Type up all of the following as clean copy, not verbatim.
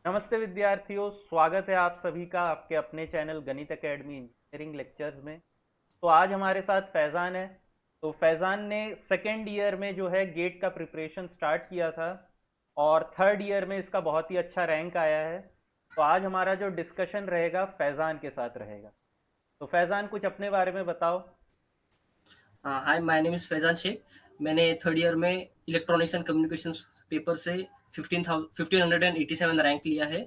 नमस्ते विद्यार्थियों, स्वागत है आप सभी का आपके अपने चैनल गणित एकेडमी इंजीनियरिंग लेक्चर्स में। तो आज हमारे साथ फैज़ान है। तो फैज़ान ने सेकेंड ईयर में जो है गेट का प्रिपरेशन स्टार्ट किया था और थर्ड ईयर में इसका बहुत ही अच्छा रैंक आया है। तो आज हमारा जो डिस्कशन रहेगा फैज़ान के साथ रहेगा। तो फैज़ान, कुछ अपने बारे में बताओ। Hi, my name is Faizan Shaikh. मैंने थर्ड ईयर में इलेक्ट्रॉनिक्स एंड कम्युनिकेशंस पेपर से 1587 रैंक लिया है।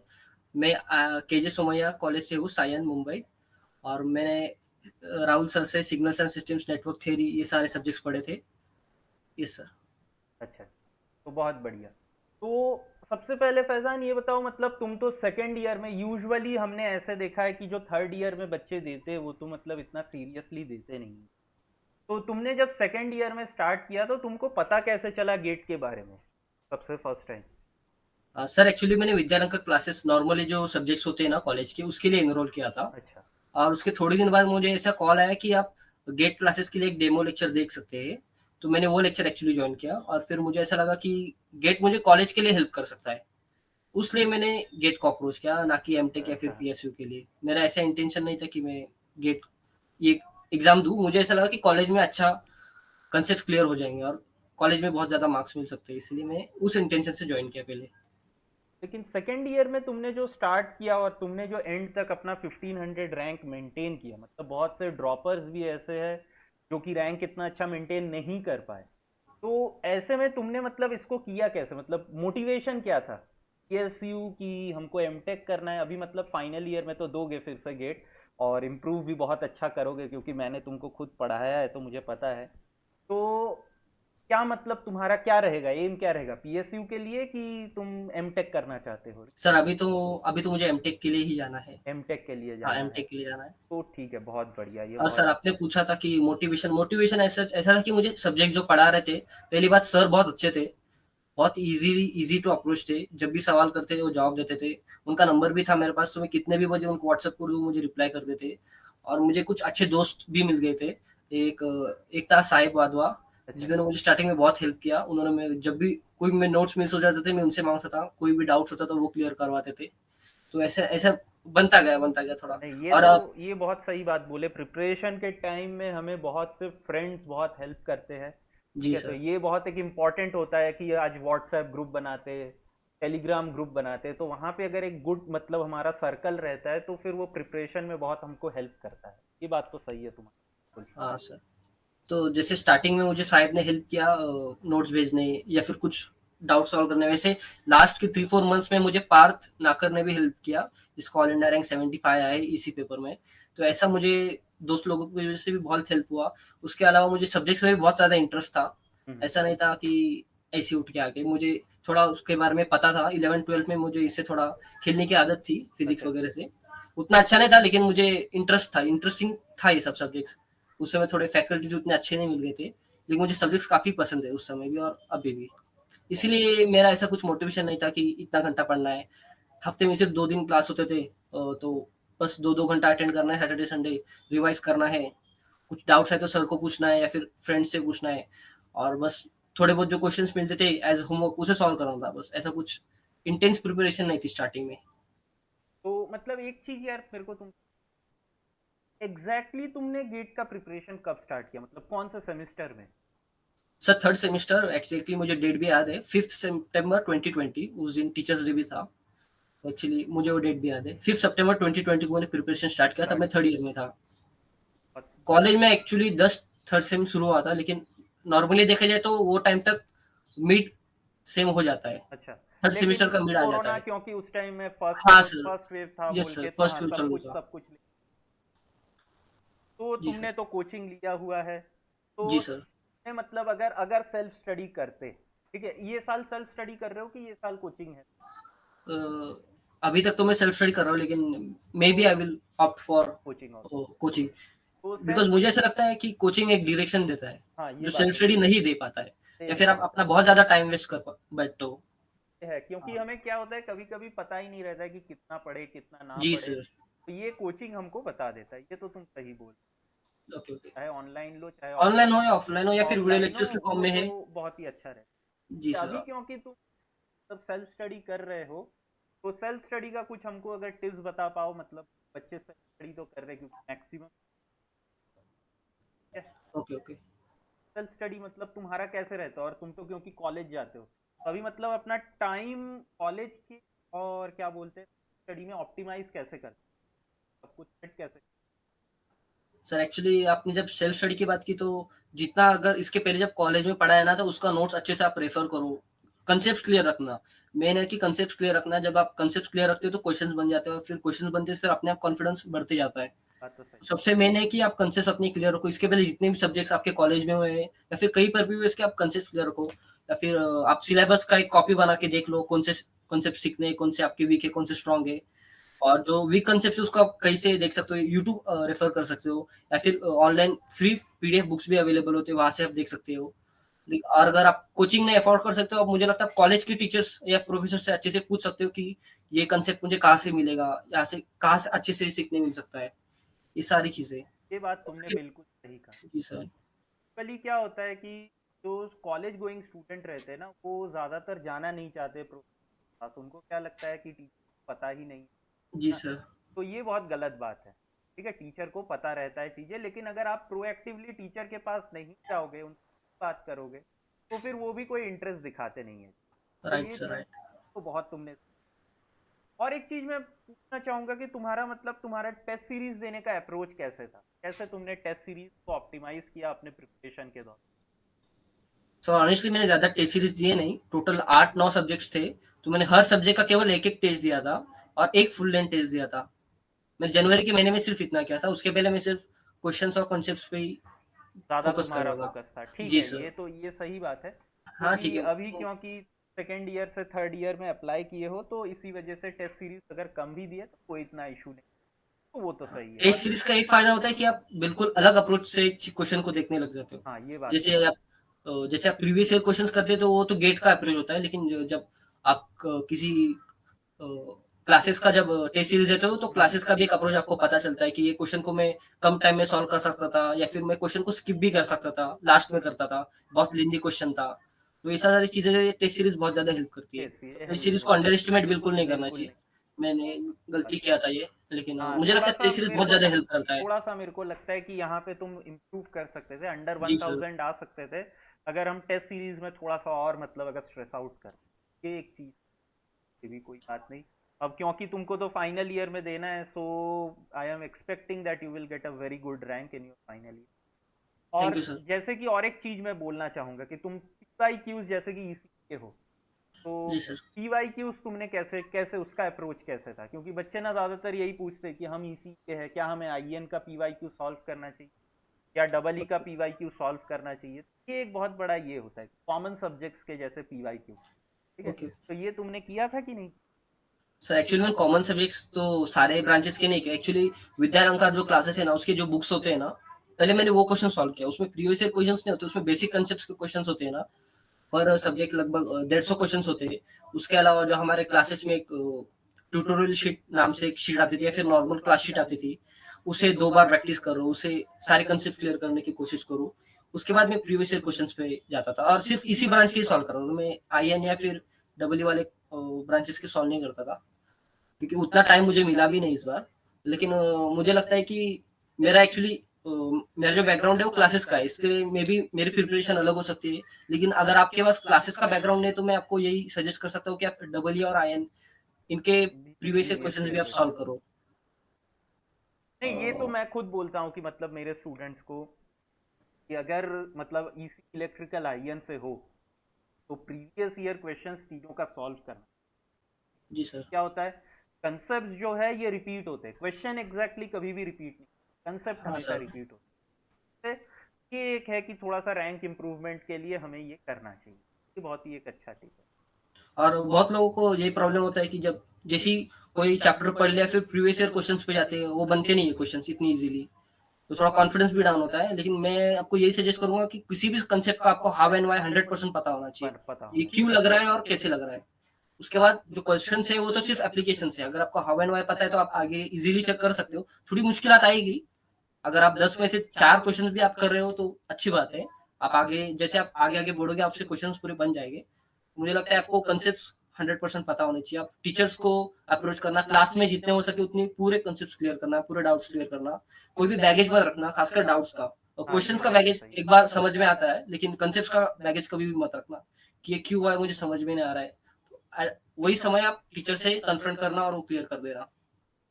मैं केजे सोमैया कॉलेज से हूँ, सायन, मुंबई। और मैंने राहुल सर से signals and systems, network theory, ये सारे सब्जेक्ट्स पढ़े थे। Yes sir. अच्छा, तो बहुत बढ़िया। तो सबसे पहले फैजान ये बताओ, मतलब तुम तो सेकंड ईयर में, यूजुअली हमने ऐसे देखा है कि जो थर्ड ईयर में बच्चे देते हैं वो तो मतलब इतना सीरियसली देते नहीं हैं। तो तुमने जब सेकंड ईयर में स्टार्ट किया तो तुमको पता कैसे चला गेट के बारे में सबसे फर्स्ट टाइम? सर, एक्चुअली मैंने विद्यारंकर क्लासेस, नॉर्मली जो सब्जेक्ट्स होते हैं ना कॉलेज के, उसके लिए एनरोल किया था। अच्छा। और उसके थोड़े दिन बाद मुझे ऐसा कॉल आया कि आप गेट क्लासेस के लिए एक डेमो लेक्चर देख सकते हैं। तो मैंने वो लेक्चर एक्चुअली ज्वाइन किया और फिर मुझे ऐसा लगा कि गेट मुझे कॉलेज के लिए हेल्प कर सकता है। उसलिए मैंने गेट को अप्रोच किया, ना कि एमटेक या फिर अच्छा। पीएसयू के लिए। मेरा ऐसा इंटेंशन नहीं था कि मैं गेट ये एग्जाम दूं। मुझे ऐसा लगा कि कॉलेज में अच्छा कंसेप्ट क्लियर हो जाएंगे और कॉलेज में बहुत ज्यादा मार्क्स मिल सकते हैं, इसलिए मैं उस इंटेंशन से ज्वाइन किया पहले। लेकिन सेकेंड ईयर में तुमने जो स्टार्ट किया और तुमने जो एंड तक अपना 1500 रैंक मेंटेन किया, मतलब बहुत से ड्रॉपर्स भी ऐसे हैं जो कि रैंक इतना अच्छा मेंटेन नहीं कर पाए। तो ऐसे में तुमने मतलब इसको किया कैसे, मतलब मोटिवेशन क्या था? पीएसयू की हमको एमटेक करना है अभी, मतलब फाइनल ईयर में तो दोगे फिर से गेट और इम्प्रूव भी बहुत अच्छा करोगे क्योंकि मैंने तुमको खुद पढ़ाया है तो मुझे पता है। तो क्या मतलब तुम्हारा क्या रहेगा, एम क्या रहेगा पीएसयू के लिए, कि तुम एमटेक करना चाहते हो? सर, अभी तो मुझे एमटेक के लिए ही जाना है। एमटेक के लिए हाँ, जाना है। एमटेक के लिए जाना है। तो ठीक है, बहुत बढ़िया, ये और बहुत सर, आपने अच्छा है। पूछा था कि मोटिवेशन मोटिवेशन ऐसा ऐसा था कि मुझे सब्जेक्ट जो पढ़ा रहे थे, पहली बात सर बहुत अच्छे थे। बहुत इजी टू अप्रोच थे। जब भी सवाल करते थे वो जवाब देते थे। उनका नंबर भी था मेरे पास, तो मैं कितने भी बजे उनको व्हाट्सएप करूँ मुझे रिप्लाई करते थे। और मुझे कुछ अच्छे दोस्त भी मिल गए थे। एक एक था साहिब वाधवा, अच्छा। जिन्होंने मुझे स्टार्टिंग में बहुत हेल्प किया। उन्होंने मैं जब भी कोई में नोट्स मिस हो जाते थे मैं उनसे मांगता था, कोई भी डाउट्स होता था वो क्लियर करवाते थे। तो ऐसा ऐसा बनता गया थोड़ा। नहीं, ये और तो अब ये बहुत सही बात बोले, प्रिपरेशन के टाइम में हमें बहुत से फ्रेंड्स बहुत हेल्प करते हैं। ठीक जी है, तो सर। ये बहुत एक इम्पॉर्टेंट होता है कि आज व्हाट्सएप ग्रुप बनाते, टेलीग्राम ग्रुप बनाते, तो वहाँ पे अगर एक गुड मतलब हमारा सर्कल रहता है तो फिर वो प्रिपरेशन में बहुत हमको हेल्प करता है। ये बात तो सही है तुम्हारी, बिल्कुल। हाँ सर। तो जैसे स्टार्टिंग में मुझे साहिब ने हेल्प किया नोट्स भेजने या फिर कुछ डाउट सॉल्व करने। वैसे लास्ट के 3-4 मंथ्स में मुझे पार्थ नाकर ने भी हेल्प किया, जिसको ऑल इंडिया रैंक 75 आया है इसी पेपर में। तो ऐसा मुझे दोस्त लोगों की वजह से भी बहुत हेल्प हुआ। उसके अलावा मुझे सब्जेक्ट्स में भी बहुत ज़्यादा इंटरेस्ट था। हम्म। ऐसा नहीं था कि ऐसे उठ के आ गए। मुझे थोड़ा उसके बारे में पता था। 11-12 में मुझे इससे थोड़ा खेलने की आदत थी, फिजिक्स अच्छा। वगैरह से। उतना अच्छा नहीं था लेकिन मुझे इंटरेस्ट था, इंटरेस्टिंग था ये सब सब्जेक्ट्स। उस समय थोड़े फैकल्टीज उतने अच्छे नहीं मिल गए थे, लेकिन मुझे सब्जेक्ट्स काफ़ी पसंद है उस समय भी और अभी भी। इसीलिए मेरा ऐसा कुछ मोटिवेशन नहीं था कि इतना घंटा पढ़ना है। हफ्ते में सिर्फ 2 दिन क्लास होते थे, तो बस 2-2 घंटा अटेंड करना है सैटरडे संडे, रिवाइज करना है। कुछ डाउट्स है तो सर को पूछना है या फिर फ्रेंड से पूछना है। और बस थोड़े बहुत जो क्वेश्चंस मिलते थे एज होमवर्क उसे सॉल्व करना था। बस ऐसा कुछ इंटेंस प्रिपरेशन नहीं थी स्टार्टिंग में। तो मतलब एक चीज यार मेरे को, तुम एग्जैक्टली तुमने गेट का प्रिपरेशन कब स्टार्ट किया, मतलब कौन से सेमेस्टर में? सर, थर्ड सेमेस्टर एक्जैक्टली मुझे डेट भी याद है, 5 सितंबर 2020। उस दिन टीचर्स डे भी था। एक्चुअली मुझे वो डेट भी याद है, 5 सितंबर 2020 को मैंने प्रिपरेशन स्टार्ट किया। तब स्टार्ट मैं थर्ड ईयर में था। किया। कॉलेज में एक्चुअली 10 थर्ड सेम शुरू हुआ था, लेकिन नॉर्मली देखा जाए तो वो टाइम तक मिड सेम हो जाता है। अच्छा। थर्ड लेकिन सेमेस्टर का मिड आ जाता कोरोना, है। क्योंकि उस टाइम में फर्स्ट हाँ वेव सर। फर्स्ट वेव था यस बोल सर, के, तो फर्स्ट हाँ, फ्यू सब चालू कुछ था। सब कुछ। तो जी सर। तुमने तो कोचिंग लिया हुआ है, तो जी सर। मतलब अगर अगर सेल्फ स्टडी करते, ठीक है, ये साल सेल्फ स्टडी कर रहे हो कि ये साल कोचिंग है? अ, अभी तक तो मैं सेल्फ स्टडी कर रहा हूँ, लेकिन मे तो be I will opt for coaching और, कोचिंग। तो बिकॉज सेल्फ, मुझे ऐसा लगता है कि कोचिंग एक डायरेक्शन देता है, हाँ ये जो बात सेल्फ तो स्टडी सही नहीं दे पाता है। या दे फिर आप पाता अपना बहुत ज्यादा टाइम वेस्ट कर बैठते हो। है, क्योंकि हाँ। हमें क्या होता है कभी कभी पता ही नहीं रहता है कि कितना पढ़े कितना ना जी पढ़े। सर। तो ये कोचिंग हमको बता देता है, ये तो तुम सही बोल, ओके ओके। चाहे ऑनलाइन लो चाहे ऑनलाइन ऑफलाइन, हो या ऑफलाइन हो या फिर वीडियो ऑफलाइन हो, लेक्चर्स के फॉर्म वो में तो है। बहुत ही अच्छा जी रहता है। सर। अभी क्योंकि तुम सब सेल्फ स्टडी कर रहे हो, तो सेल्फ स्टडी का कुछ हमको अगर टिप्स बता पाओ, मतलब बच्चे सेल्फ स्टडी तो कर रहे हैं क्योंकि maximum okay okay. Self study मतलब तुम्हारा कैसे रहता है, और तुम तो क्योंकि कॉलेज जाते हो तो अभी मतलब अपना टाइम कॉलेज की और क्या बोलते हैं स्टडी में ऑप्टिमाइज कैसे करते हो, सब कुछ सेट कैसे? सर एक्चुअली आपने जब सेल्फ स्टडी की बात की तो जितना अगर इसके पहले जब कॉलेज में पढ़ा है ना तो उसका नोट्स अच्छे से आप रेफर करो। कंसेप्ट क्लियर रखना मेन है कि कंसेप्ट क्लियर रखना। जब आप कंसेप्ट क्लियर रखते हो तो क्वेश्चंस बन जाते हैं, और फिर क्वेश्चंस बनते हैं फिर अपने आप कॉन्फिडेंस बढ़ते जाता है। बात तो सही। सबसे मेन है कि आप कंसेप्ट अपनी क्लियर रखो। इसके पहले जितने भी सब्जेक्ट्स आपके कॉलेज में हुए हैं या फिर कहीं पर भी हुए, इसके आप कंसेप्ट क्लियर रखो। या फिर आप सिलेबस का एक कॉपी बना के देख लो, कौन से कंसेप्ट सीखने हैं, कौन से आपके वीक है, कौन से स्ट्रांग है। और जो वीक कंसेप्ट है उसको आप कहीं से देख सकते हो, यूट्यूब रेफर कर सकते हो, या फिर ऑनलाइन फ्री पीडीएफ बुक्स भी अवेलेबल होते हैं, वहां से आप देख सकते हो। और अगर आप कोचिंग नहीं अफोर्ड कर सकते हो, अब मुझे लगता है कॉलेज के टीचर्स या प्रोफेसर से अच्छे से पूछ सकते हो कि ये कंसेप्ट मुझे कहाँ से मिलेगा, यहाँ से कहाँ से अच्छे से सीखने मिल सकता है, ये सारी चीजें। ये बात तुमने बिल्कुल सही कहा। जी सर। कल क्या होता है कि जो कॉलेज गोइंग स्टूडेंट रहते हैं ना वो ज़्यादातर जाना नहीं चाहते प्रोफेसर के पास, उनको क्या लगता है कि टीचर पता ही नहीं जी है ना। सर। तो ये बहुत गलत बात है। ठीक है, टीचर को पता रहता है चीज़ें, लेकिन अगर आप प्रोएक्टिवली टीचर के पास नहीं जाओगे, उनसे बात करोगे, तो फिर वो भी कोई इंटरेस्ट दिखाते नहीं है। तो राइट ये सर चीज़ राइट। तो बहुत तुमने। और एक चीज मैं पूछना चाहूंगा कि तुम्हारा मतलब तुम्हारा टेस्ट सीरीज देने का अप्रोच कैसे था, कैसे तुमने टेस्ट सीरीज को ऑप्टिमाइज किया अपने प्रिपरेशन के दौरान? सो ऑनेस्टली मैंने ज्यादा टेस्ट सीरीज दिए नहीं, टोटल 8-9 सब्जेक्ट्स थे, तो मैंने हर सब्जेक्ट का केवल एक एक टेस्ट दिया था और एक फुल लेंथ टेस्ट दिया था। मैं जनवरी के महीने में सिर्फ इतना किया था, उसके पहले मैं सिर्फ क्वेश्चंस और कॉन्सेप्ट्स पे ही ज्यादा फोकस कर तुम्हारा रहा था। फोकस था, ठीक जी है। सर। ये सही बात है, हाँ ठीक क्योंकि है। अभी क्योंकि सेकेंड ईयर से थर्ड ईयर में अप्लाई किए हो तो इसी वजह से टेस्ट सीरीज अगर कम भी दिए तो कोई इतना इशू नहीं, तो वो तो सही है। टेस्ट और सीरीज का एक फायदा होता है कि आप बिल्कुल अलग अप्रोच से क्वेश्चन को देखने लग जाते हो। हाँ, ये बात तो जैसे आप जैसे आप प्रीवियस ईयर क्वेश्चंस करते हो तो वो तो गेट का अप्रोच होता है, लेकिन जब आप किसी क्लासेस का जब टेस्ट सीरीज देते हो तो क्लासेस का भी एक अप्रोच आपको पता चलता है कि ये क्वेश्चन को मैं कम टाइम में सॉल्व कर सकता था, या फिर मैं क्वेश्चन को स्किप भी कर सकता था, लास्ट में करता था, बहुत लेंदी क्वेश्चन था। तो ये सारी चीजें टेस्ट सीरीज बहुत ज्यादा हेल्प करती है। ये तो इस ये सीरीज को बहुत अंडर एस्टिमेट बिल्कुल नहीं करना बिल्कुल चाहिए। नहीं। मैंने गलती बात किया था ये, लेकिन हाँ, मुझे लगता थोड़ा है सा टेस्ट सीरीज मेरे बहुत को ज्यादा हेल्प करता है। थोड़ा सा मेरे को लगता है कि यहाँ पे तुम इम्प्रूव कर सकते थे, अंडर वन जी सर। थाउजेंड आ सकते थे अगर हम टेस्ट सीरीज में थोड़ा सा और मतलब अगर स्ट्रेस आउट कर, ये एक चीज, ये भी कोई बात नहीं। अब क्योंकि तुमको तो फाइनल ईयर में देना है, so I am expecting that you will get a very good rank in your final year. Thank और यू सर। जैसे कि और एक चीज मैं बोलना चाहूंगा कि तुम पीवाई क्यूज जैसे कि ईसी के हो, तो जी सर। पीवाई क्यूज तुमने कैसे कैसे उसका अप्रोच कैसे था, क्योंकि बच्चे ना ज्यादातर यही पूछते हैं कि हम ईसी के हैं, क्या हमें आईएन का पीवाई क्यू सॉल्व करना चाहिए या डबल ई का पीवाई क्यू सॉल्व करना चाहिए। ये एक बहुत बड़ा ये होता है कॉमन सब्जेक्ट्स के जैसे पीवाई क्यू। ठीक है, ओके। तो ये तुमने किया था कि नहीं? सर एक्चुअली मैंने कॉमन सब्जेक्ट्स तो सारे ब्रांचेस के नहीं किए एक्चुअली। विद्यालंकार जो क्लासेस है ना, उसके जो बुक्स होते हैं ना, पहले मैंने वो क्वेश्चन सॉल्व किया। उसमें प्रीवियस ईयर क्वेश्चंस नहीं होते, उसमें बेसिक कंसेप्ट्स के क्वेश्चंस होते हैं ना। पर सब्जेक्ट लगभग 150 क्वेश्चंस होते हैं। उसके अलावा जो हमारे क्लासेस में एक ट्यूटोरियल शीट नाम से एक शीट आती थी, या फिर नॉर्मल क्लास शीट आती थी, उसे 2 बार प्रैक्टिस करो, उसे सारे कंसेप्ट क्लियर करने की कोशिश करो। उसके बाद मैं प्रीवियस ईयर क्वेश्चंस पे जाता था और सिर्फ इसी ब्रांच के सॉल्व करता था। तो मैं आईएन या फिर डब्ल्यू वाले ब्रांचेस के सॉल्व नहीं करता था, क्योंकि उतना टाइम मुझे मिला भी नहीं इस बार। लेकिन मुझे लगता है कि मेरा एक्चुअली मेरा जो बैकग्राउंड है वो क्लासेस का है, इसके में भी मेरी प्रिपरेशन अलग हो सकती है। लेकिन अगर आपके पास क्लासेस का बैकग्राउंड नहीं तो मैं आपको यही सजेस्ट कर सकता हूँ कि आप डबल और आईएन इनके प्रीवियस ईयर क्वेश्चंस भी आप सॉल्व करो। नहीं, ये तो मैं खुद बोलता हूँ कि मतलब मेरे स्टूडेंट्स को कि अगर मतलब ईसी इलेक्ट्रिकल आईएन से हो तो प्रीवियस ईयर क्वेश्चंस तीनों का सॉल्व करना। जी सर। क्या होता है, कंसेप्ट जो है ये रिपीट होते हैं, क्वेश्चन एग्जैक्टली कभी भी रिपीट नहीं, कंसेप्ट हाँ हमेशा सर। रिपीट होते हैं। ये एक है कि थोड़ा सा रैंक इम्प्रूवमेंट के लिए हमें ये करना चाहिए, ये बहुत ही एक अच्छा टिप है। और बहुत लोगों को यही प्रॉब्लम होता है कि जब जैसी कोई चैप्टर पढ़ लिया फिर प्रीवियस ईयर क्वेश्चंस पे जाते हैं, वो बनते नहीं है क्वेश्चंस इतनी इजीली, तो थोड़ा कॉन्फिडेंस भी डाउन होता है। लेकिन मैं आपको यही सजेस्ट करूंगा कि किसी भी कंसेप्ट का आपको हाउ एंड व्हाई 100% पता होना चाहिए। पर पता ये होना क्यों लग रहा है और कैसे लग रहा है। उसके बाद जो क्वेश्चन है वो तो सिर्फ एप्लीकेशन है। अगर आपको हाउ एंड व्हाई पता है तो आप आगे इजीली चेक कर सकते हो। थोड़ी मुश्किलात आएगी, अगर आप 10 में से 4 क्वेश्चन भी आप कर रहे हो तो अच्छी बात है। आप आगे जैसे आप आगे आगे बढ़ोगे आपसे क्वेश्चन पूरे बन जाएंगे। मुझे लगता है आपको कंसेप्ट 100% पता होनी चाहिए। आप टीचर्स को अप्रोच करना, क्लास में जितने हो सके उतनी पूरे कॉन्सेप्ट्स क्लियर करना, पूरे डाउट्स क्लियर करना। कोई भी बैगेज मत रखना, खासकर डाउट्स का। और हाँ ये क्वेश्चंस का बात तो बैगेज सही एक बार समझ में आता है, लेकिन कॉन्सेप्ट्स का बैगेज कभी भी मत रखना कि ये क्यों हुआ है मुझे समझ में नहीं आ रहा है। वही समय आप टीचर से कन्फ्रंट करना और वो क्लियर कर देना।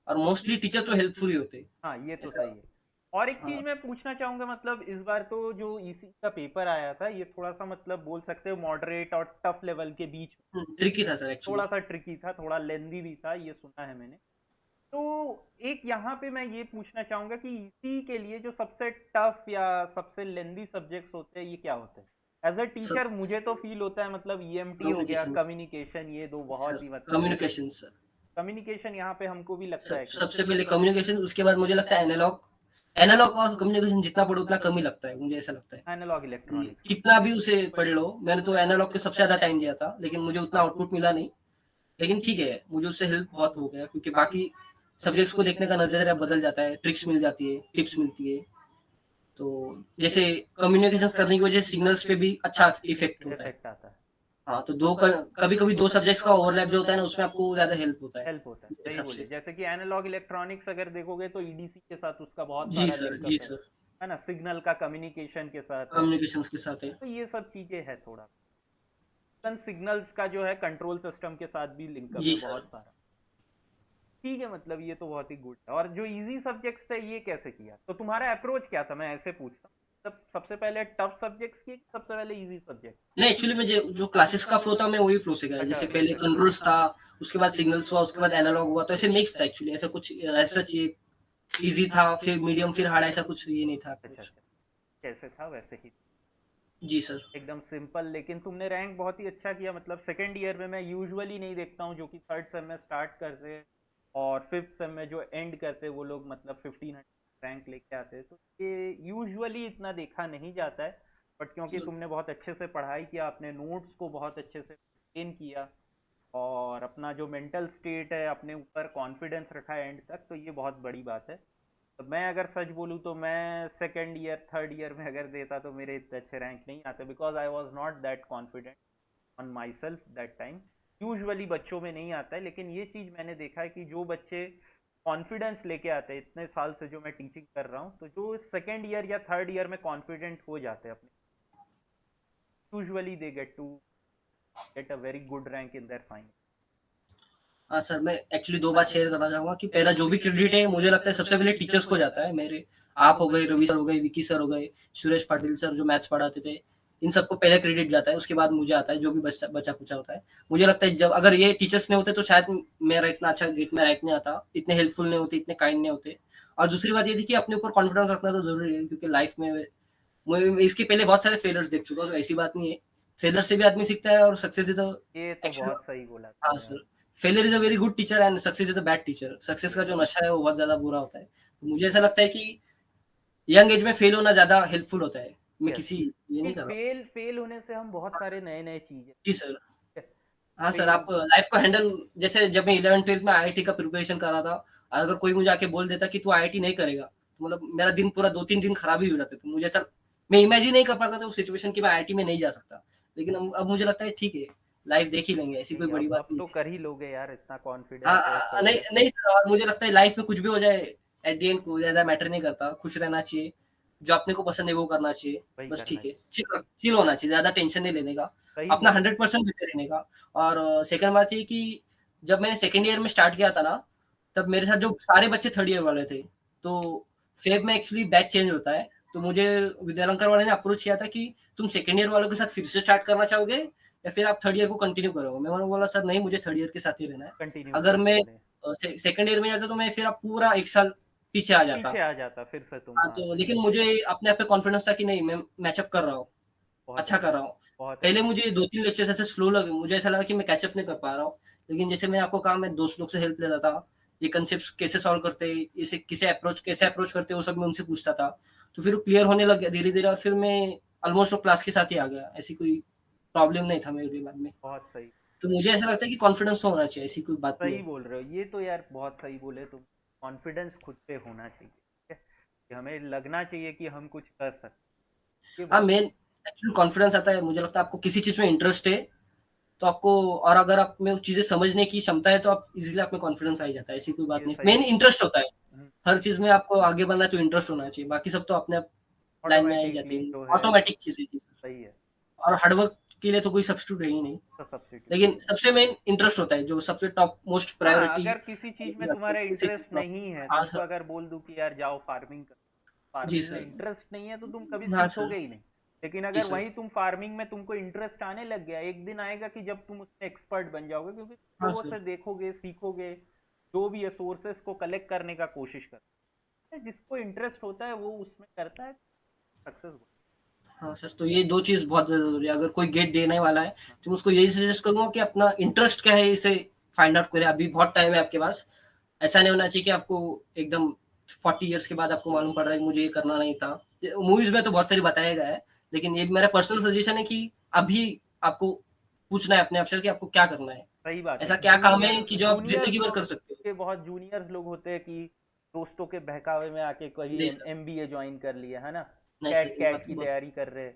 और मोस्टली टीचर तो हेल्पफुल ही होते हैं। हाँ ये तो ऐसा सही है। और एक हाँ, चीज मैं पूछना चाहूंगा, मतलब इस बार तो जो ईसी का पेपर आया था ये थोड़ा सा मतलब बोल सकते हो मॉडरेट और टफ लेवल के बीच में, ट्रिकी था सर एक्चुअली। थोड़ा सा ट्रिकी था, थोड़ा लेंदी भी था, ये सुना है मैंने। तो एक यहाँ पे मैं ये पूछना चाहूंगा कि ईसी के लिए जो सबसे टफ या सबसे लेंदी सब्जेक्ट्स होते हैं ये क्या होते हैं? एज अ सब टीचर मुझे तो फील होता है मतलब ईएमटी हो गया, कम्युनिकेशंस कम्युनिकेशन, ये दो सर, बहुत ही मतलब कम्युनिकेशन सर। कम्युनिकेशन यहाँ पे हमको भी लगता है कि सबसे पहले कम्युनिकेशन, उसके बाद मुझे लगता है एनालॉग। एनालॉग और कम्युनिकेशन जितना पढ़ो उतना कम ही लगता है, मुझे ऐसा लगता है। Analogue electronics. कितना भी उसे पढ़ लो, मैंने तो एनालॉग के सबसे ज़्यादा टाइम दिया था, लेकिन मुझे उतना आउटपुट मिला नहीं। लेकिन ठीक है, मुझे उससे हेल्प बहुत हो गया क्योंकि बाकी सब्जेक्ट्स को देखने का नज़रिया बदल जाता है, ट्रिक्स मिल जाती है, टिप्स मिलती है। तो जैसे कम्युनिकेशंस करने की वजह से सिग्नल्स पे भी अच्छा इफ़ेक्ट होता है। इफेक्ट आता है। हाँ, तो कभी-कभी 2 सब्जेक्ट्स का ओवरलैप जो होता है ना, उसमें आपको ज़्यादा हेल्प होता है, हेल्प होता है, मेरे सही हिसाब बोले। से। जैसे कि एनालॉग इलेक्ट्रॉनिक्स अगर देखोगे तो ईडीसी के साथ उसका बहुत जी सारा सर, जी लिंकअप सर। है ना, सिग्नल का कम्युनिकेशन के साथ है, कम्युनिकेशंस के साथ है। तो ये सब चीजें है थोड़ा। सिग्नल्स का जो है कंट्रोल सिस्टम के साथ भी लिंकअप जी है सर। बहुत सारा। ठीक है, मतलब ये तो बहुत ही गुड है। और जो इजी सब्जेक्ट्स थे ये कैसे किया, तो तुम्हारा अप्रोच क्या था, मैं ऐसे पूछता हूँ। मतलब सबसे पहले टफ सब्जेक्ट्स किए कि सबसे पहले इजी सब्जेक्ट? नहीं, एक्चुअली में जो क्लासेस का फ्लो था मैं वही फ्लो से गया। अच्छा जैसे पहले वैसे। कंट्रोल्स था, उसके बाद सिग्नल्स हुआ, उसके बाद एनालॉग हुआ, तो ऐसे मिक्स था एक्चुअली। ऐसा कुछ ऐसा चाहिए ईज़ी था, फिर मीडियम, फिर हार्ड, ऐसा कुछ ये नहीं था अच्छा अप्रोच। अच्छा, कैसे था वैसे ही, जी सर। एकदम सिंपल। लेकिन तुमने रैंक बहुत ही अच्छा किया। मतलब सेकेंड ईयर में मैं यूजुअली नहीं देखता हूँ जो कि थर्ड सेम में स्टार्ट करते हैं और फिफ्थ सेम में जो एंड करते हैं वो लोग मतलब 1500 रैंक लेके आते हैं, तो ये यूजुअली इतना देखा नहीं जाता है। बट क्योंकि तुमने बहुत अच्छे से पढ़ाई किया, अपने नोट्स को बहुत अच्छे से मेंटेन किया और अपना जो मेंटल स्टेट है अपने ऊपर कॉन्फिडेंस रखा है एंड तक, तो ये बहुत बड़ी बात है। तो मैं अगर सच बोलूँ तो मैं सेकेंड ईयर थर्ड ईयर में अगर देता तो मेरे इतने अच्छे रैंक नहीं आते, because I was not that confident on my self that time. Usually बच्चों में नहीं आता है, लेकिन ये चीज़ मैंने देखा है कि जो बच्चे कॉन्फिडेंस लेके आते हैं, इतने साल से जो मैं टीचिंग कर रहा हूँ, तो जो सेकेंड ईयर या थर्ड ईयर में कॉन्फिडेंट हो जाते हैं अपने, usually they get a very good rank in their final. हाँ सर, मैं एक्चुअली 2 बात शेयर करना चाहूँगा कि पहला जो भी क्रेडिट है मुझे लगता है सबसे पहले टीचर्स को जाता है। मेरे आप हो गए, रवि सर हो गए, विकी सर हो गए, सुरेश पाटिल सर जो मैथ्स पढ़ाते थे, इन सबको पहले क्रेडिट जाता है, उसके बाद मुझे आता है जो भी बचा-खुचा होता है। मुझे लगता है जब अगर ये टीचर्स नहीं होते तो शायद मेरा इतना अच्छा गेट में रैंक नहीं आता, इतने हेल्पफुल नहीं होते, इतने काइंड नहीं होते। और दूसरी बात ये थी कि अपने ऊपर कॉन्फिडेंस रखना तो ज़रूरी है क्योंकि लाइफ में मैं इसके पहले बहुत सारे फेलियर्स देख चुका हूँ, तो ऐसी बात नहीं है। फेलियर से भी आदमी सीखता है और सक्सेस से तो ये तो एक्चुअली बहुत सही बोला हाँ तुमने यार। Sir, failure is a very good teacher and success is a bad teacher. Success का जो नशा है वो बहुत ज़्यादा बुरा होता है। तो मुझे ऐसा लगता है कि यंग एज में फेल होना ज़्यादा हेल्पफुल होता है। मैं यस, किसी ये नहीं कर रहा हूँ। फेल फेल होने से हम बहुत हाँ सारे सर। नए नए चीजें, जी सर। हाँ सर, फेल। आप लाइफ को हैंडल जैसे जब मैं 11th-12th में आईआईटी का प्रिपरेशन कर रहा था, और अगर कोई मुझे आके बोल देता कि तू आईआईटी नहीं करेगा, तो मतलब मेरा दिन पूरा 2-3 दिन खराब ही हो जाते थे। मुझे ऐसा मैं इमेजिन नहीं कर पाता था उस सिचुएशन कि मैं आईआईटी में नहीं जा सकता। लेकिन अब मुझे लगता है ठीक है, लाइफ देख ही लेंगे, ऐसी कोई नहीं, बड़ी बात अब नहीं तो है। कर ही लोगे यार, इतना हाँ, कॉन्फिडेंस है सब नहीं है तो। नहीं सर, और मुझे लगता है लाइफ में कुछ भी हो जाए, एट द एंड कोई ज़्यादा मैटर नहीं करता, खुश रहना चाहिए, जो अपने को पसंद है वो करना चाहिए, वही बस करना ठीक है। चाहिए। चिल होना चाहिए, ज़्यादा टेंशन नहीं लेने का, सही अपना बोले। 100% देते रहने का। और सेकंड बात ये कि जब मैंने सेकंड ईयर में स्टार्ट किया था ना, तब मेरे साथ जो सारे बच्चे थर्ड ईयर वाले थे, तो फ़ेब में एक्चुअली बैच चेंज होता है, तो मुझे विद्यालंकर वाले ने अप्रोच किया था कि तुम सेकंड ईयर वालों के साथ फिर से स्टार्ट करना चाहोगे या फिर आप थर्ड ईयर को कंटिन्यू करोगे? मैंने बोला सर नहीं, मुझे थर्ड ईयर के साथ ही रहना है। कंटिन्यू अगर करो मैं बोले। सेकंड ईयर में जाता तो मैं फिर अब पूरा 1 साल पीछे आ जाता। पीछे आ जाता फिर से तुम, हाँ, हाँ तो सही लेकिन बोले। मुझे अपने आप पे कॉन्फिडेंस था कि नहीं, मैं मैच अप कर रहा हूँ, बहुत अच्छा कर अच्छा, रहा हूँ। बहुत पहले अच्छा। मुझे 2-3 लेक्चर्स ऐसे स्लो लगे, मुझे ऐसा लगा कि मैं कैच अप नहीं कर पा रहा हूँ। लेकिन जैसे मैंने आपको कहा, मैं दोस्त लोग से हेल्प लेता था, ये कांसेप्ट्स कैसे सॉल्व करते हैं, इसे कैसे अप्रोच करते हैं, वो सब मैं उनसे पूछता था। तो फिर वो क्लियर होने लग गया धीरे-धीरे और फिर मैं ऑलमोस्ट वो क्लास के साथ ही आ गया। ऐसी कोई प्रॉब्लम नहीं था मेरे बाद में। बहुत सही। तो मुझे ऐसा लगता है कि कॉन्फिडेंस तो होना चाहिए, ऐसी कोई बात नहीं सही है। बोल रहे हो, ये तो यार बहुत सही बोले तुम। कॉन्फिडेंस खुद पे होना चाहिए, ठीक है, कि हमें लगना चाहिए कि हम कुछ कर सकते हैं। ये हाँ, बहुत। मेन एक्चुअली कॉन्फिडेंस आता है, मुझे लगता है आपको किसी चीज़ में इंटरेस्ट है, तो आपको, और अगर आप में चीजें समझने की क्षमता है तो आप इजीली आप में कॉन्फिडेंस आ ही जाता है, ऐसी कोई बात ये नहीं। सही मेन इंटरेस्ट होता है, है। हर चीज में आपको आगे बढ़ना है तो इंटरेस्ट होना चाहिए, बाकी सब तो अपने आप लाइन में आ ही जाती ऑटोमेटिकली है, जो है वो ऑटोमेटिक चीजें थी। सही है। और हार्डवर्क के लिए तो कोई सब्स्टिट्यूट है ही नहीं, तो सब्स्टिट्यूट लेकिन नहीं है। सबसे मेन इंटरेस्ट होता है, जो सबसे टॉप मोस्ट हाँ, प्रायोरिटी अगर किसी चीज में तुम्हारा किसी चीज इंटरेस्ट में। नहीं है, हाँ तुमको सर। अगर बोल दूं कि यार जाओ फार्मिंग करो, जी फार्मिंग में सर। इंटरेस्ट नहीं है तो तुम कभी हाँ सर। सीखोगे ही नहीं। लेकिन जी अगर सर। वही तुम फार्मिंग में तुमको इंटरेस्ट आने लग गया, एक दिन आएगा कि जब तुम उसमें एक्सपर्ट बन जाओगे, क्योंकि हाँ लोगों सर। से देखोगे, सीखोगे, जो भी है सोर्सेस को कलेक्ट करने का कोशिश करते हैं। जिसको इंटरेस्ट होता है वो उसमें करता है, सक्सेस। हाँ सर, तो ये 2 चीज़ बहुत ज़्यादा ज़रूरी है। अगर कोई गेट देने वाला है, हाँ, तो मैं उसको यही सजेस्ट करूँगा कि अपना इंटरेस्ट क्या है, इसे फाइंड आउट करें। अभी बहुत टाइम है आपके पास। ऐसा नहीं होना चाहिए कि आपको एकदम 40 इयर्स के बाद आपको मालूम पड़ रहा है कि मुझे ये करना नहीं था। मूवीज़ में तो बहुत सारी बताया गया है, लेकिन ये मेरा पर्सनल सजेशन है कि अभी आपको पूछना है अपने आप से कि आपको क्या करना है। सही बात है। ऐसा क्या काम है कि जो आप जूनियर्स ज़िंदगी भर लोग कर सकते हो? के बहुत जूनियर्स लोग होते हैं कि दोस्तों के बहकावे में आके कोई नहीं सर, एमबीए ज्वाइन कर लिया है ना, नहीं सर, कैट ये कैट बात की बहुत। तैयारी कर रहे,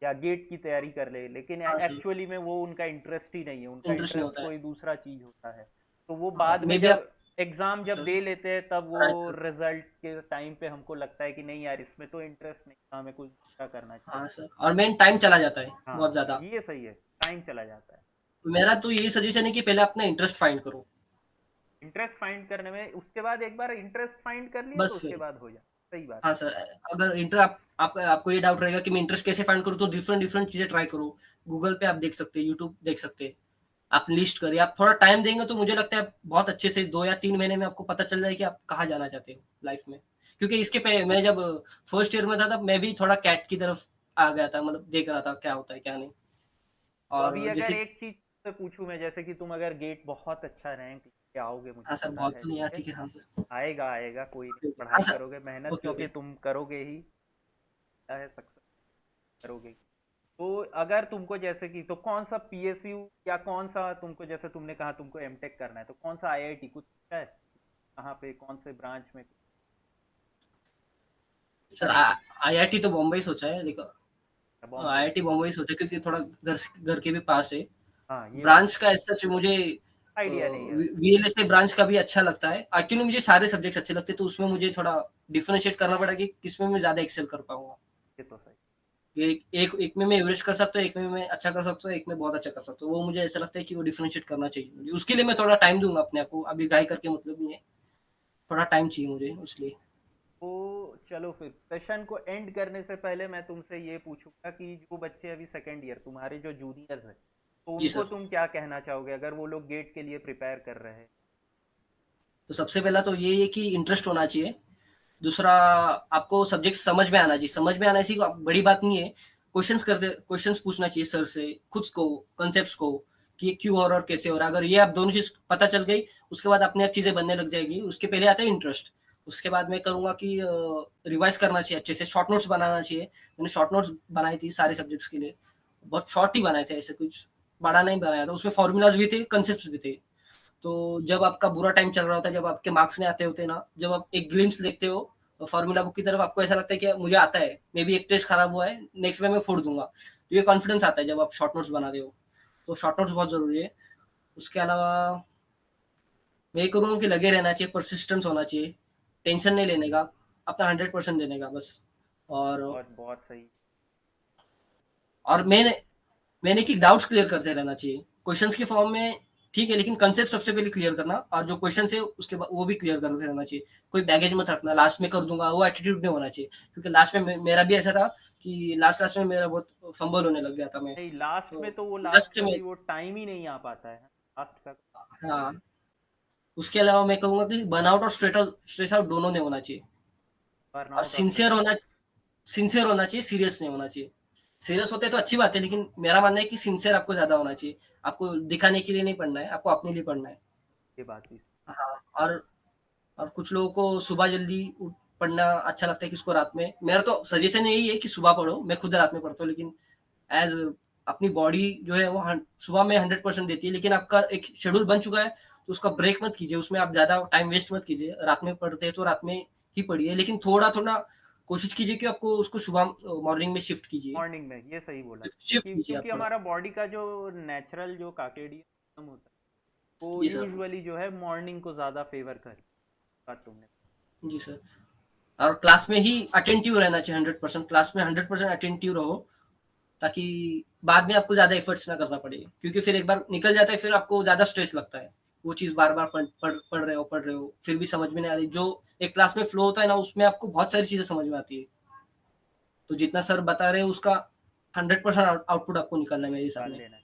या गेट की तैयारी कर रहे, लेकिन हाँ सर, एक्चुअली में वो उनका इंटरेस्ट ही नहीं है, उनका इंटरेस्ट नहीं इंटरेस्ट होता है। कोई दूसरा चीज होता है। तो वो हाँ, बाद में मेबी जब आप। एग्जाम जब सर, दे लेते हैं तब वो राइट सर। रिजल्ट के टाइम पे हमको लगता है कि नहीं यार, इसमें तो इंटरेस्ट नहीं था, हमें कुछ दूसरा करना चाहिए। हाँ सर, और मेन टाइम चला जाता है, बहुत हाँ, ज़्यादा। ये सही है, टाइम चला जाता है। मेरा तो यही सजेशन है कि पहले अपना इंटरेस्ट फाइंड करो, इंटरेस्ट फाइंड करने में, उसके बाद एक बार इंटरेस्ट फाइंड कर लिया तो बस उसके फिर। बाद हो जाए। सही बात हाँ है। सर, अगर आपको ये डाउट रहेगा कि मैं इंटरेस्ट कैसे फाइंड करूँ, तो डिफरेंट डिफरेंट चीज़ें ट्राई करो। गूगल पे आप देख सकते हैं, यूट्यूब देख सकते हैं। आप लिस्ट करिए, आप थोड़ा टाइम देंगे तो मुझे लगता है आप बहुत अच्छे से 2 या 3 महीने में आपको पता चल जाए कि आप कहाँ जाना चाहते हो लाइफ में। क्योंकि इसके पहले मैं जब फर्स्ट ईयर में था, तब मैं भी थोड़ा कैट की तरफ आ गया था, मतलब देख रहा था क्या होता है, क्या नहीं। तो अभी और अगर जैसे। एक चीज से पूछूं मैं, जैसे कि तुम अगर गेट बहुत अच्छा रैंक लेके आओगे, मुझे हाँ सर, पता बहुत है, तो नहीं ठीक यार, है। ठीक है, हाँ सर। आएगा आएगा, कोई नहीं, ओके, ओके। हाँ पढ़ाई सर। करोगे, मेहनत ओके, क्योंकि ओके। तुम करोगे ही, है सक्सेस करोगे। तो अगर तुमको जैसे कि, तो कौन सा पीएसयू या कौन सा, तुमको जैसे तुमने कहा तुमको एमटेक करना है, तो कौन सा आईआईटी कुछ है, कहाँ पे, कौन से ब्रांच में सर, है कुछ? आईआईटी तो बॉम्बे सोचा है, देखो। बॉम्बे। आईआईटी बॉम्बे सोचा क्योंकि थोड़ा घर के भी पास है। हाँ, ये बात ब्रांच का एज सच मुझे आइडिया नहीं है वैसे। वीएलएसए ब्रांच का भी अच्छा लगता है। एक्चुअली मुझे सारे सब्जेक्ट्स अच्छे लगते हैं, तो उसमें मुझे थोड़ा डिफरेंशिएट करना पड़ा कि किसमें मैं ज़्यादा एक्सेल कर पाऊँगा। ये तो सही। एक में मैं एवरेज कर सकता हूँ, एक में मैं अच्छा कर सकता हूँ, एक में बहुत अच्छा कर सकता हूँ। वो मुझे ऐसा लगता है कि वो डिफरेंशिएट करना चाहिए मुझे। उसके लिए मैं थोड़ा टाइम दूँगा अपने आप को, अभी घाई करके मतलब नहीं है। थोड़ा टाइम चाहिए मुझे इसलिए। तो चलो फिर सेशन को एंड करने से पहले मैं तुमसे ये पूछूंगा कि जो बच्चे अभी सेकेंड ईयर, तुम्हारे जो जूनियर्स हैं, तो जी उनको सर। तुम क्या कहना चाहोगे अगर वो लोग गेट के लिए प्रिपेयर कर रहे हैं? तो सबसे पहला तो यही है कि इंटरेस्ट होना चाहिए। दूसरा, आपको सब्जेक्ट समझ में आना चाहिए। समझ में आना ऐसी बड़ी बात नहीं है। क्वेश्चंस पूछना चाहिए सर से, खुद को, कॉन्सेप्ट्स को, कि ये क्यों हो रहा है और कैसे हो रहा है। अगर ये आप दोनों चीज़ पता चल गई, उसके बाद अपने आप चीज़ें बनने लग जाएगी। उसके पहले आता है इंटरेस्ट। उसके बाद मैं करूँगा कि रिवाइज़ करना चाहिए अच्छे से, शॉर्ट नोट्स बनाना चाहिए। मैंने शॉर्ट नोट्स बनाई थी सारे सब्जेक्ट्स के लिए। बहुत शॉर्ट ही बनाए थे, ऐसे कुछ बड़ा नहीं बनाया था। उसमें फ़ॉर्मूलाज़ भी थे, कॉन्सेप्ट्स भी थे। तो जब आपका बुरा टाइम चल रहा होता है, जब आपके मार्क्स नहीं आते होते ना, जब आप एक ग्लिम्स देखते हो फॉर्मूला बुक की तरफ, आपको ऐसा लगता है कि मुझे आता है, मे बी एक टेस्ट खराब हुआ है, नेक्स्ट में मैं फोड़ दूंगा। तो ये कॉन्फिडेंस आता है जब आप शॉर्ट नोट्स बना रहे हो। तो शॉर्ट नोट्स बहुत जरूरी है। उसके अलावा मैं ये करूँगा कि लगे रहना चाहिए, परसिस्टेंस होना चाहिए, टेंशन नहीं लेने का, अपना 100% देने का बस। और बहुत बहुत सही। और मैंने कि डाउट्स क्लियर करते रहना चाहिए क्वेश्चंस के फॉर्म में। ठीक है, लेकिन कंसेप्ट सबसे पहले क्लियर करना, और जो क्वेश्चन है उसके बाद वो भी क्लियर करते रहना चाहिए। कोई बैगेज मत रखना, लास्ट में कर दूंगा, वो एटीट्यूड नहीं होना चाहिए। क्योंकि लास्ट में मेरा भी ऐसा था कि लास्ट क्लास में मेरा बहुत फंबल होने लग गया था मैं। नहीं, लास्ट तो में तो वो लास्ट लास्ट में में। भी वो टाइम ही नहीं आ पाता है लास्ट का। हाँ। उसके अलावा मैं कहूंगा कि बर्नआउट और स्ट्रेस आउट दोनों नहीं होना चाहिए। और बर्नआउट और स्ट्रेस। सिंसियर होना चाहिए, सीरियस नहीं होना चाहिए। सीरियस होते तो अच्छी बात है, लेकिन मेरा मानना है कि सिंसियर आपको ज्यादा होना चाहिए। आपको दिखाने के लिए नहीं पढ़ना है, आपको अपने लिए पढ़ना है। ये बात भी। हाँ। और कुछ लोगों को सुबह जल्दी पढ़ना अच्छा लगता है, किसको रात में। मेरा तो सजेशन यही है कि सुबह पढ़ो। मैं खुद रात में पढ़ता हूँ, लेकिन एज अपनी बॉडी जो है वो सुबह में 100% देती है। लेकिन आपका एक शेड्यूल बन चुका है, तो उसका ब्रेक मत कीजिए, उसमें आप ज्यादा टाइम वेस्ट मत कीजिए। रात में पढ़ते हैं तो रात में ही पढ़िए, लेकिन थोड़ा थोड़ा कोशिश कीजिए कि आपको उसको सुबह मॉर्निंग में शिफ्ट कीजिए, मॉर्निंग में, ये सही बोला। शिफ्ट क्योंकि कीजिए आप क्योंकि थोड़ा। हमारा बॉडी का जो नेचुरल जो काकेडियन सिस्टम होता है वो जी सर, यूजुअली जो है मॉर्निंग को ज़्यादा फेवर करे। बात तुमने। जी सर। और क्लास में ही अटेंटिव रहना चाहिए 100%, क्लास में 100% अटेंटिव रहो, ताकि बाद में आपको ज़्यादा एफर्ट्स ना करना पड़े। क्योंकि फिर एक बार निकल जाता है, फिर आपको ज़्यादा स्ट्रेस लगता है। वो चीज़ बार-बार पढ़ रहे हो, फिर भी समझ में नहीं आ रही। जो एक क्लास में फ्लो होता है ना, उसमें आपको बहुत सारी चीज़ें समझ में आती है। तो जितना सर बता रहे हैं उसका 100% आउटपुट आपको निकालना है मेरे हिसाब निकाल में। लेना है।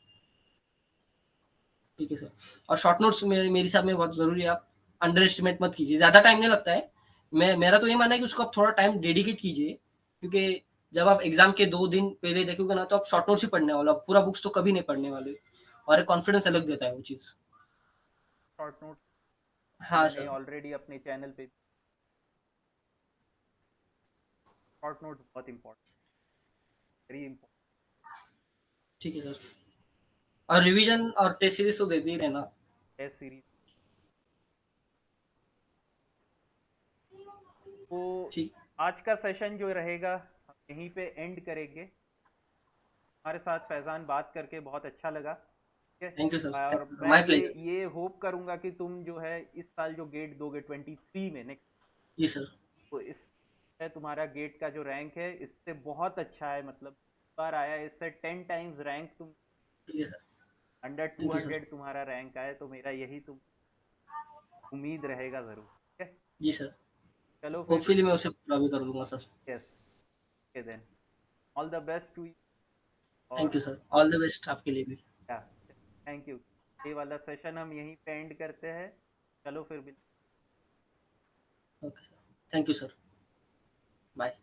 ठीक है सर। और शॉर्ट नोट्स मेरे हिसाब में बहुत ज़रूरी है, आप अंडर एस्टिमेट मत कीजिए, ज़्यादा टाइम नहीं लगता है। मेरा तो ये मानना है कि उसको आप थोड़ा टाइम डेडिकेट कीजिए, क्योंकि जब आप एग्ज़ाम के 2 दिन पहले देखोगे ना, तो आप शॉर्ट नोट्स ही पढ़ने वाले हो, आप पूरा बुक्स तो कभी नहीं पढ़ने वाले। और एक कॉन्फिडेंस अलग देता है वो चीज़। शॉर्ट नोट हाँ मैंने सर। ऑलरेडी अपने चैनल पे शॉर्ट नोट बहुत इंपॉर्टेंट, वेरी इंपॉर्टेंट ठीक है सर। और रिवीजन और टेस्ट सीरीज़ तो देते ही रहना। है सीरीज। तो ठीक। आज का सेशन जो रहेगा हम यहीं पे एंड करेंगे। हमारे साथ फैज़ान बात करके बहुत अच्छा लगा। ठीक थैंक यू है, सर, और मैं माय ये प्लेज़र। ये होप करूंगा कि तुम जो है इस साल जो गेट दोगे 23 में नेक्स्ट, जी सर। तो इस है तुम्हारा गेट का जो रैंक है इससे बहुत अच्छा है, मतलब इस बार आया है, इससे 10 टाइम्स रैंक तुम, ठीक है sir. Under to thank you sir. Hundred तुम्हारा रैंक आए, तो मेरा यही तुम उम्मीद रहेगा ज़रूर। ठीक है, जी सर। चलो फिर। होपफुली मैं उसे पूरा भी कर दूँगा sir. Yes, okay then, all the best to you. Thank और you sir. All the best आपके लिए भी। क्या, थैंक यू। ये वाला सेशन हम यहीं पे एंड करते हैं। चलो फिर। Okay sir. Thank you sir. Bye.